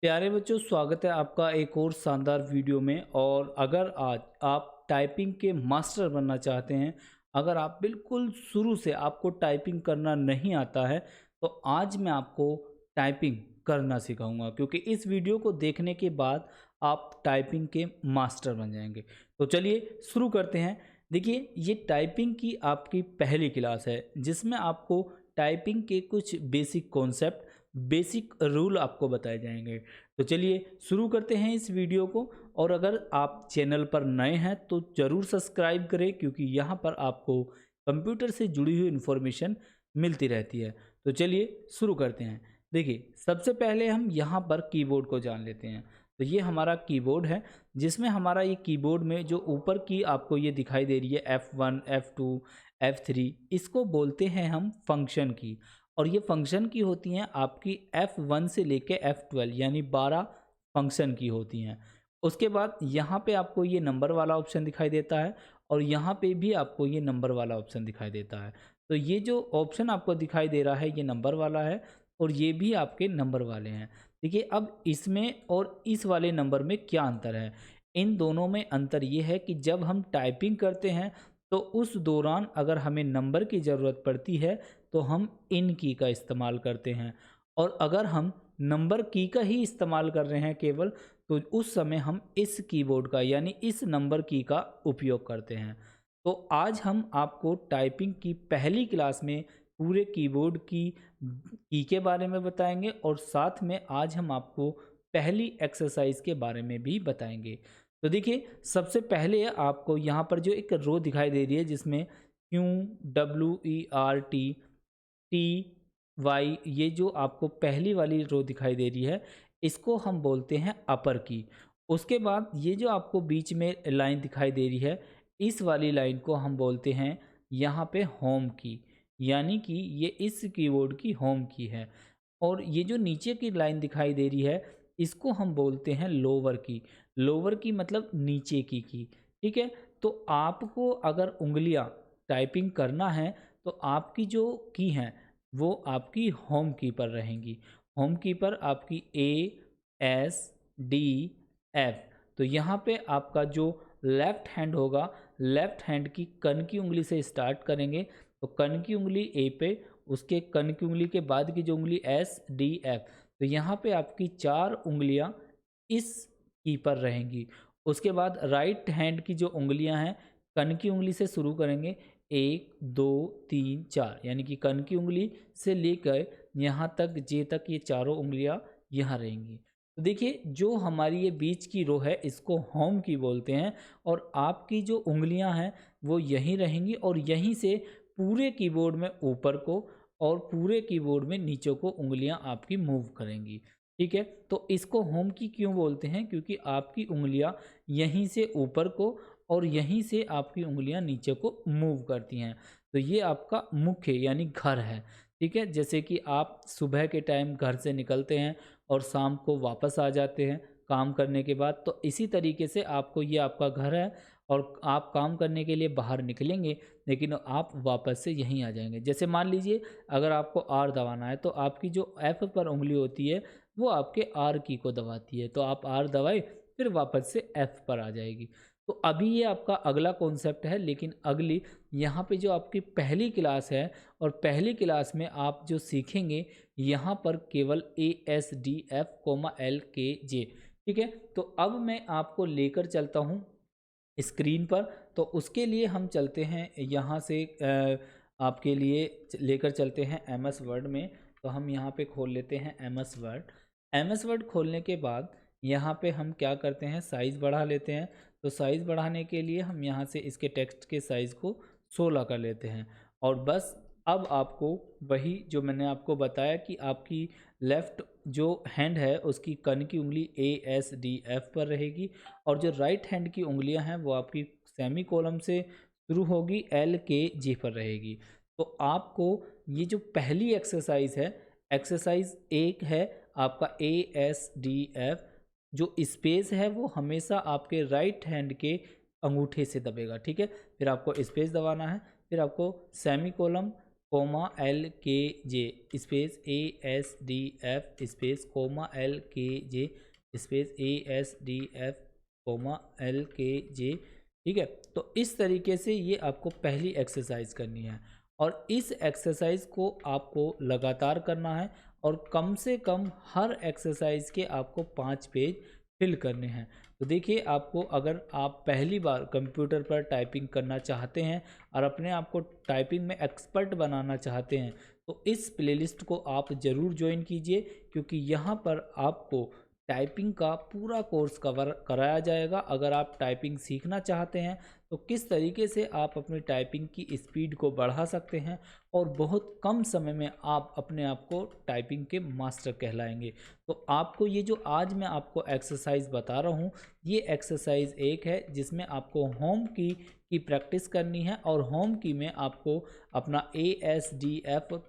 प्यारे बच्चों, स्वागत है आपका एक और शानदार वीडियो में। और अगर आज आप टाइपिंग के मास्टर बनना चाहते हैं, अगर आप बिल्कुल शुरू से आपको टाइपिंग करना नहीं आता है, तो आज मैं आपको टाइपिंग करना सिखाऊंगा, क्योंकि इस वीडियो को देखने के बाद आप टाइपिंग के मास्टर बन जाएंगे। तो चलिए शुरू करते हैं। देखिए, ये टाइपिंग की आपकी पहली क्लास है जिसमें आपको टाइपिंग के कुछ बेसिक कॉन्सेप्ट, बेसिक रूल आपको बताए जाएंगे। तो चलिए शुरू करते हैं इस वीडियो को। और अगर आप चैनल पर नए हैं तो ज़रूर सब्सक्राइब करें, क्योंकि यहाँ पर आपको कंप्यूटर से जुड़ी हुई इन्फॉर्मेशन मिलती रहती है। तो चलिए शुरू करते हैं। देखिए, सबसे पहले हम यहाँ पर कीबोर्ड को जान लेते हैं। तो ये हमारा कीबोर्ड है, जिसमें हमारा ये कीबोर्ड में जो ऊपर की आपको ये दिखाई दे रही है F1 F2 F3, इसको बोलते हैं हम फंक्शन की। और ये फंक्शन की होती हैं आपकी F1 से लेके F12, यानी 12 फंक्शन की होती हैं। उसके बाद यहाँ पे आपको ये नंबर वाला ऑप्शन दिखाई देता है, और यहाँ पे भी आपको ये नंबर वाला ऑप्शन दिखाई देता है। तो ये जो ऑप्शन आपको दिखाई दे रहा है ये नंबर वाला है, और ये भी आपके नंबर वाले हैं। देखिए, अब इसमें और इस वाले नंबर में क्या अंतर है। इन दोनों में अंतर ये है कि जब हम टाइपिंग करते हैं तो उस दौरान अगर हमें नंबर की ज़रूरत पड़ती है तो हम इन की का इस्तेमाल करते हैं, और अगर हम नंबर की का ही इस्तेमाल कर रहे हैं केवल, तो उस समय हम इस कीबोर्ड का यानी इस नंबर की का उपयोग करते हैं। तो आज हम आपको टाइपिंग की पहली क्लास में पूरे कीबोर्ड की के बारे में बताएंगे, और साथ में आज हम आपको पहली एक्सरसाइज के बारे में भी बताएंगे। तो देखिए, सबसे पहले आपको यहाँ पर जो एक रो दिखाई दे रही है जिसमें QWERTTY, ये जो आपको पहली वाली रो दिखाई दे रही है, इसको हम बोलते हैं अपर की। उसके बाद ये जो आपको बीच में लाइन दिखाई दे रही है, इस वाली लाइन को हम बोलते हैं यहाँ पे होम की, यानी कि ये इस कीबोर्ड की होम की है। और ये जो नीचे की लाइन दिखाई दे रही है, इसको हम बोलते हैं लोअर की। लोअर की मतलब नीचे की, ठीक है। तो आपको अगर उंगलियां टाइपिंग करना है तो आपकी जो की हैं वो आपकी होम की पर रहेंगी। होम की पर आपकी A S D F। तो यहाँ पे आपका जो लेफ्ट हैंड होगा, लेफ्ट हैंड की कन की उंगली से स्टार्ट करेंगे। तो कन की उंगली ए पे, उसके कन की उंगली के बाद की जो उंगली S D F, तो यहाँ पे आपकी 4 उंगलियाँ इस की पर रहेंगी। उसके बाद राइट हैंड की जो उंगलियां हैं, कन की उंगली से शुरू करेंगे, 1 2 3 4, यानी कि कन की उंगली से लेकर यहाँ तक जे तक ये चारों उंगलियां यहाँ रहेंगी। तो देखिए, जो हमारी ये बीच की रो है इसको होम की बोलते हैं, और आपकी जो उंगलियां हैं वो यहीं रहेंगी, और यहीं से पूरे कीबोर्ड में ऊपर को और पूरे कीबोर्ड में नीचे को उंगलियां आपकी मूव करेंगी, ठीक है। तो इसको होम की क्यों बोलते हैं, क्योंकि आपकी उंगलियां यहीं से ऊपर को और यहीं से आपकी उंगलियां नीचे को मूव करती हैं। तो ये आपका मुख्य यानी घर है, ठीक है। जैसे कि आप सुबह के टाइम घर से निकलते हैं और शाम को वापस आ जाते हैं काम करने के बाद, तो इसी तरीके से आपको ये आपका घर है, और आप काम करने के लिए बाहर निकलेंगे लेकिन आप वापस से यहीं आ जाएंगे। जैसे मान लीजिए, अगर आपको आर दबाना है तो आपकी जो एफ पर उंगली होती है वो आपके आर की को दबाती है, तो आप आर दबाए फिर वापस से एफ पर आ जाएगी। तो अभी ये आपका अगला कॉन्सेप्ट है, लेकिन अगली यहाँ पे जो आपकी पहली क्लास है, और पहली क्लास में आप जो सीखेंगे यहाँ पर केवल ASDF, LKJ, ठीक है। तो अब मैं आपको लेकर चलता हूँ स्क्रीन पर। तो उसके लिए हम चलते हैं यहाँ से, आपके लिए लेकर चलते हैं MS वर्ड में। तो हम यहाँ पे खोल लेते हैं MS वर्ड। MS वर्ड खोलने के बाद यहाँ पे हम क्या करते हैं, साइज़ बढ़ा लेते हैं। तो साइज़ बढ़ाने के लिए हम यहाँ से इसके टेक्स्ट के साइज़ को 16 कर लेते हैं। और बस अब आपको वही जो मैंने आपको बताया कि आपकी लेफ़्ट जो हैंड है उसकी कन की उंगली ASDF पर रहेगी, और जो राइट हैंड की उंगलियां हैं वो आपकी सेमी कॉलम से शुरू होगी, LKJ पर रहेगी। तो आपको ये जो पहली एक्सरसाइज है, एक्सरसाइज 1 है आपका ASDF, जो स्पेस है वो हमेशा आपके राइट हैंड के अंगूठे से दबेगा, ठीक है। फिर आपको स्पेस दबाना है, फिर आपको semi column LKJ space ASDF space LKJ space ASDF LKJ। ठीक है, तो इस तरीके से ये आपको पहली एक्सरसाइज करनी है और इस एक्सरसाइज को आपको लगातार करना है और कम से कम हर एक्सरसाइज के आपको 5 पेज फिल करने हैं। तो देखिए, आपको अगर आप पहली बार कंप्यूटर पर टाइपिंग करना चाहते हैं और अपने आप को टाइपिंग में एक्सपर्ट बनाना चाहते हैं तो इस प्लेलिस्ट को आप ज़रूर ज्वाइन कीजिए, क्योंकि यहाँ पर आपको टाइपिंग का पूरा कोर्स कवर कराया जाएगा। अगर आप टाइपिंग सीखना चाहते हैं तो किस तरीके से आप अपनी टाइपिंग की स्पीड को बढ़ा सकते हैं और बहुत कम समय में आप अपने आप को टाइपिंग के मास्टर कहलाएंगे। तो आपको ये जो आज मैं आपको एक्सरसाइज बता रहा हूँ, ये एक्सरसाइज एक है जिसमें आपको होम की प्रैक्टिस करनी है और होम की में आपको अपना ASDF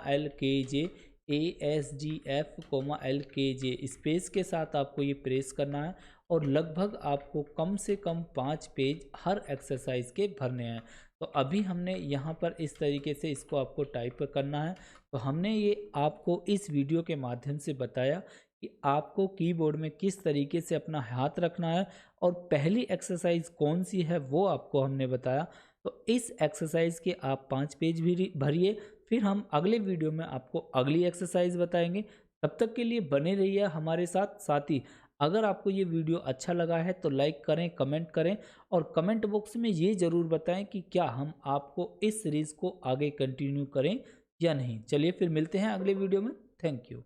LKJ ASDF LKJ space के साथ आपको ये प्रेस करना है और लगभग आपको कम से कम 5 पेज हर एक्सरसाइज के भरने हैं। तो अभी हमने यहाँ पर इस तरीके से इसको आपको टाइप करना है। तो हमने ये आपको इस वीडियो के माध्यम से बताया कि आपको कीबोर्ड में किस तरीके से अपना हाथ रखना है और पहली एक्सरसाइज कौन सी है वो आपको हमने बताया। तो इस एक्सरसाइज के आप 5 पेज भी भरिए, फिर हम अगले वीडियो में आपको अगली एक्सरसाइज बताएंगे। तब तक के लिए बने रहिए हमारे साथ। साथ ही अगर आपको ये वीडियो अच्छा लगा है तो लाइक करें, कमेंट करें और कमेंट बॉक्स में ये ज़रूर बताएं कि क्या हम आपको इस सीरीज़ को आगे कंटिन्यू करें या नहीं। चलिए फिर मिलते हैं अगले वीडियो में। Thank you.